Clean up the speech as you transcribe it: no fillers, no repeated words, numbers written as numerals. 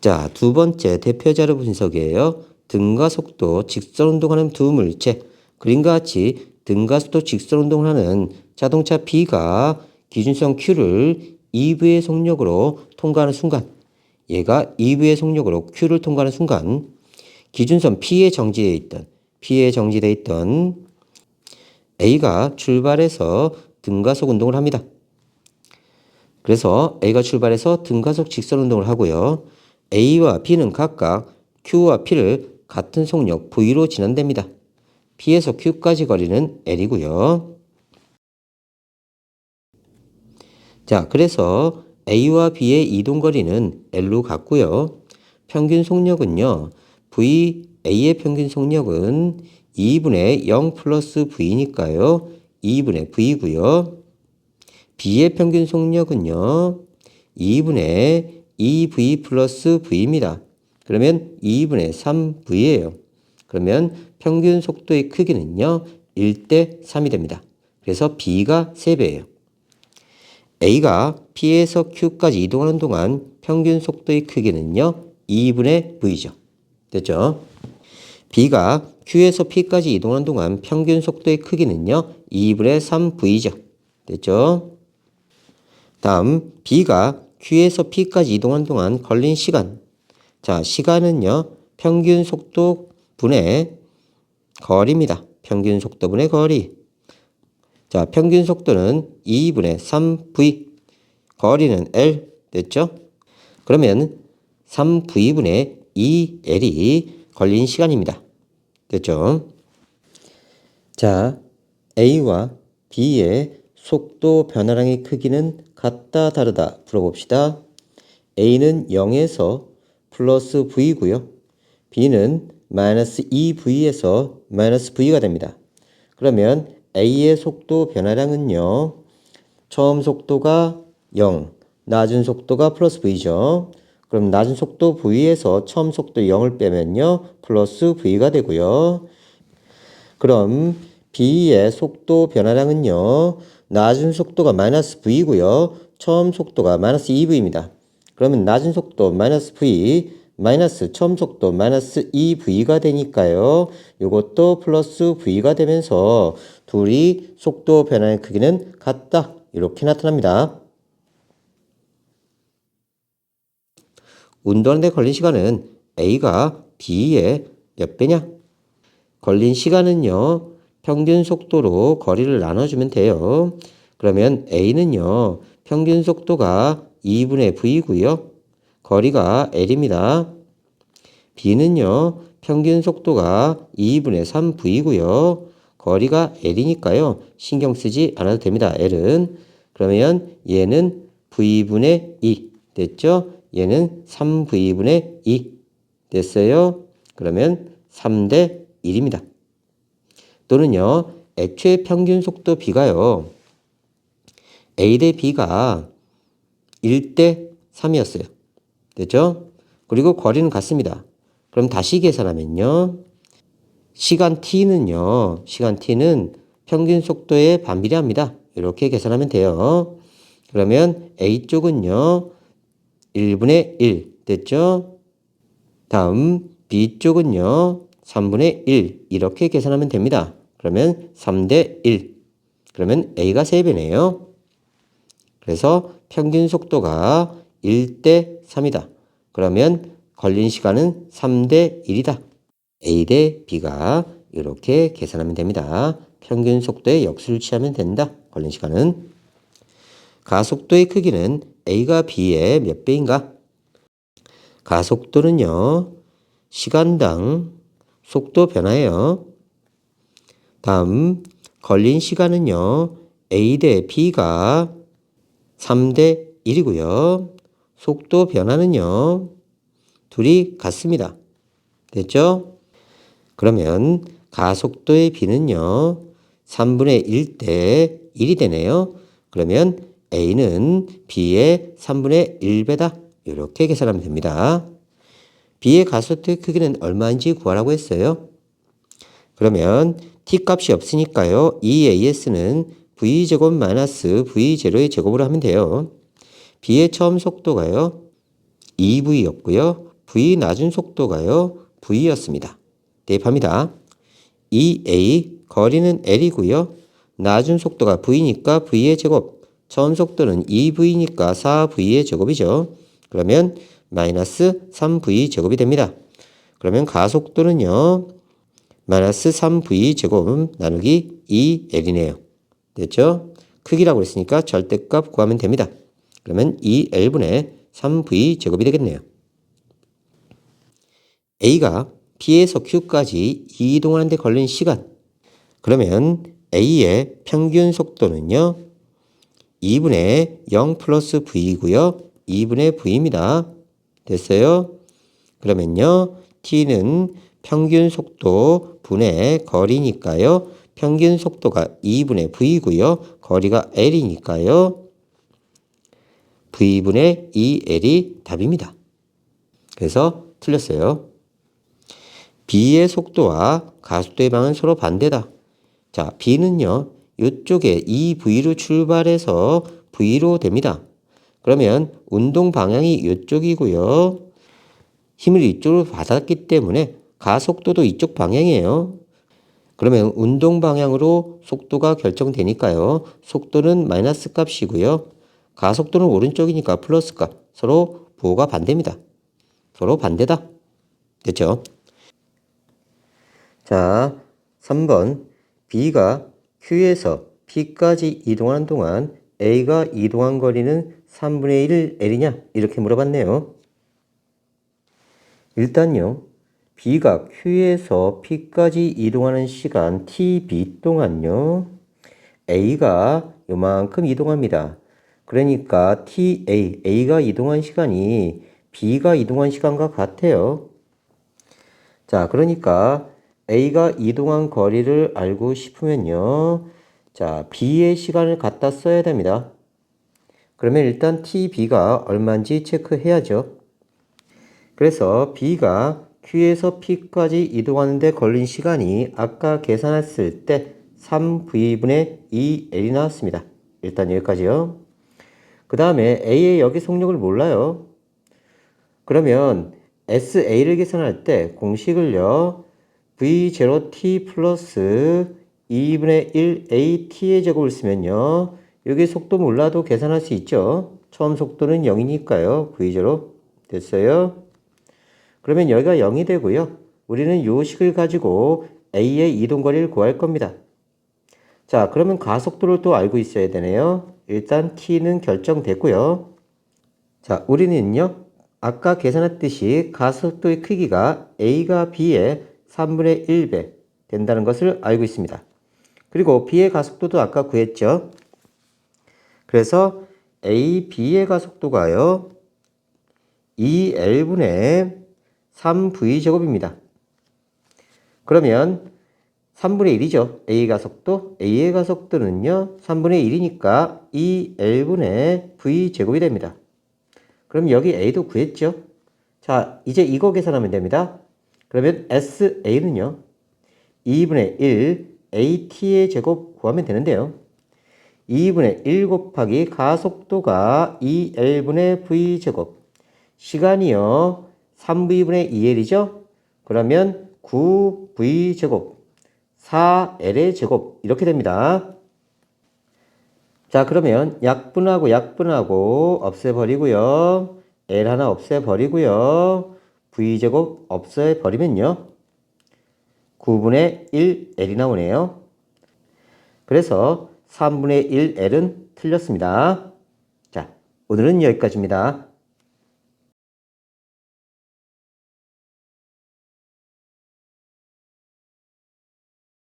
자, 두 번째 대표 자료 분석이에요. 등가 속도, 직선 운동하는 두 물체. 그림과 같이 등가 속도, 직선 운동을 하는 자동차 B가 기준선 Q를 EV의 속력으로 통과하는 순간, 얘가 EV의 속력으로 Q를 통과하는 순간, 기준선 P에 정지되어 있던 A가 출발해서 등가속 운동을 합니다. 그래서 A가 출발해서 등가속 직선 운동을 하고요. A와 B는 각각 Q와 P를 같은 속력 V로 진환됩니다. P에서 Q까지 거리는 L이고요. 자, 그래서 A와 B의 이동 거리는 L로 같고요. 평균 속력은요. A의 평균 속력은 2분의 0 플러스 V니까요. 2분의 V고요. B의 평균 속력은요. 2분의 2V 플러스 V입니다. 그러면 2분의 3V예요. 그러면 평균 속도의 크기는요. 1대 3이 됩니다. 그래서 B가 3배예요. A가 P에서 Q까지 이동하는 동안 평균 속도의 크기는요. 2분의 V죠. 됐죠? B가 Q에서 P까지 이동하는 동안 평균 속도의 크기는요. 2분의 3V죠. 됐죠? 다음 B가 Q에서 P까지 이동하는 동안 걸린 시간. 자, 시간은요. 평균 속도 분의 거리입니다. 평균 속도 분의 거리. 자, 평균 속도는 2분의 3V. 거리는 L. 됐죠? 그러면 3V분의 2L이 걸린 시간입니다. 됐죠? 자, A와 B의 속도 변화량의 크기는 같다, 다르다 풀어봅시다. A는 0에서 플러스 V고요. B는 마이너스 2V에서 마이너스 V가 됩니다. 그러면 A의 속도 변화량은요. 처음 속도가 0, 낮은 속도가 플러스 V죠. 그럼 낮은 속도 V에서 처음 속도 0을 빼면요. 플러스 V가 되고요. 그럼 B의 속도 변화량은요. 낮은 속도가 마이너스 V고요. 처음 속도가 마이너스 2V입니다. 그러면 낮은 속도 마이너스 V, 마이너스 처음 속도 마이너스 2V가 되니까요. 이것도 플러스 V가 되면서 둘이 속도 변화의 크기는 같다. 이렇게 나타납니다. 운동하는데 걸린 시간은 A가 B의 몇 배냐? 걸린 시간은요. 평균 속도로 거리를 나눠주면 돼요. 그러면 A는요. 평균 속도가 2분의 V고요. 거리가 L입니다. B는요. 평균 속도가 2분의 3V고요. 거리가 L이니까요. 신경 쓰지 않아도 됩니다. L은. 그러면 얘는 V분의 2 됐죠? 얘는 3V분의 2 됐어요? 그러면 3대 1입니다. 또는요. 애초에 평균 속도 B가요. A 대 B가 1대 3이었어요. 됐죠? 그리고 거리는 같습니다. 그럼 다시 계산하면요. 시간 T는요. 시간 T는 평균 속도에 반비례합니다. 이렇게 계산하면 돼요. 그러면 A쪽은요. 1분의 1 됐죠? 다음 B쪽은요. 3분의 1 이렇게 계산하면 됩니다. 그러면 3대 1. 그러면 A가 3배네요. 그래서 평균 속도가 1대 3이다. 그러면 걸린 시간은 3대 1이다. A 대 B가 이렇게 계산하면 됩니다. 평균 속도의 역수를 취하면 된다. 걸린 시간은. 가속도의 크기는 A가 B의 몇 배인가? 가속도는요. 시간당 속도 변화예요. 다음 걸린 시간은요. A 대 B가 3대 1이고요. 속도 변화는요. 둘이 같습니다. 됐죠? 그러면 가속도의 B는요. 3분의 1대 1이 되네요. 그러면 A는 B의 3분의 1배다. 이렇게 계산하면 됩니다. B의 가속도의 크기는 얼마인지 구하라고 했어요. 그러면 T값이 없으니까요. 이 AS는 V제곱 마이너스 V0의 제곱으로 하면 돼요. B의 처음 속도가요. 2V였고요. v 낮은 속도가요. v였습니다. 대입합니다. 2a 거리는 l이고요. 낮은 속도가 v니까 v의 제곱. 처음 속도는 2v니까 4v의 제곱이죠. 그러면 마이너스 3v 제곱이 됩니다. 그러면 가속도는요. 마이너스 3v 제곱 나누기 2l이네요. 됐죠? 크기라고 했으니까 절대값 구하면 됩니다. 그러면 2l분의 3v 제곱이 되겠네요. A가 B에서 Q까지 이동하는 데 걸린 시간. 그러면 A의 평균 속도는요. 2분의 0 플러스 V이고요. 2분의 V입니다. 됐어요? 그러면요. T는 평균 속도 분의 거리니까요. 평균 속도가 2분의 V고요. 거리가 L이니까요. V분의 2L이 답입니다. 그래서 틀렸어요. B의 속도와 가속도의 방은 서로 반대다. 자, B는요. 이쪽에 2V로 출발해서 V로 됩니다. 그러면 운동 방향이 이쪽이고요. 힘을 이쪽으로 받았기 때문에 가속도도 이쪽 방향이에요. 그러면 운동 방향으로 속도가 결정되니까요. 속도는 마이너스 값이고요. 가속도는 오른쪽이니까 플러스 값. 서로 부호가 반대입니다. 서로 반대다. 됐죠? 자, 3번. B가 Q에서 P까지 이동하는 동안 A가 이동한 거리는 3분의 1 L이냐? 이렇게 물어봤네요. 일단요. B가 Q에서 P까지 이동하는 시간 TB 동안요. A가 요만큼 이동합니다. 그러니까 TA, A가 이동한 시간이 B가 이동한 시간과 같아요. 자, 그러니까 A가 이동한 거리를 알고 싶으면요. 자, B의 시간을 갖다 써야 됩니다. 그러면 일단 TB가 얼마인지 체크해야죠. 그래서 B가 Q에서 P까지 이동하는데 걸린 시간이 아까 계산했을 때 3V분의 2L이 나왔습니다. 일단 여기까지요. 그 다음에 A의 여기 속력을 몰라요. 그러면 SA를 계산할 때 공식을요. V0T 플러스 2분의 1AT의 제곱을 쓰면요. 여기 속도 몰라도 계산할 수 있죠. 처음 속도는 0이니까요. V0 됐어요. 그러면 여기가 0이 되고요. 우리는 요 식을 가지고 A의 이동거리를 구할 겁니다. 자, 그러면 가속도를 또 알고 있어야 되네요. 일단 T는 결정됐고요. 자, 우리는요. 아까 계산했듯이 가속도의 크기가 A가 B의 3분의 1배 된다는 것을 알고 있습니다. 그리고 B의 가속도도 아까 구했죠. 그래서 A, B의 가속도가요. 2L분의 3V제곱입니다. 그러면 3분의 1이죠. A 가속도. A의 가속도는요. 3분의 1이니까 2L분의 V제곱이 됩니다. 그럼 여기 A도 구했죠. 자, 이제 이거 계산하면 됩니다. 그러면 SA는요. 2분의 1 AT의 제곱 구하면 되는데요. 2분의 1 곱하기 가속도가 2L분의 V제곱. 시간이요. 3V분의 2L이죠. 그러면 9V제곱. 4L의 제곱. 이렇게 됩니다. 자, 그러면 약분하고 약분하고 없애버리고요. L 하나 없애버리고요. V제곱 없애버리면요. 9분의 1L이 나오네요. 그래서 3분의 1L은 틀렸습니다. 자, 오늘은 여기까지입니다.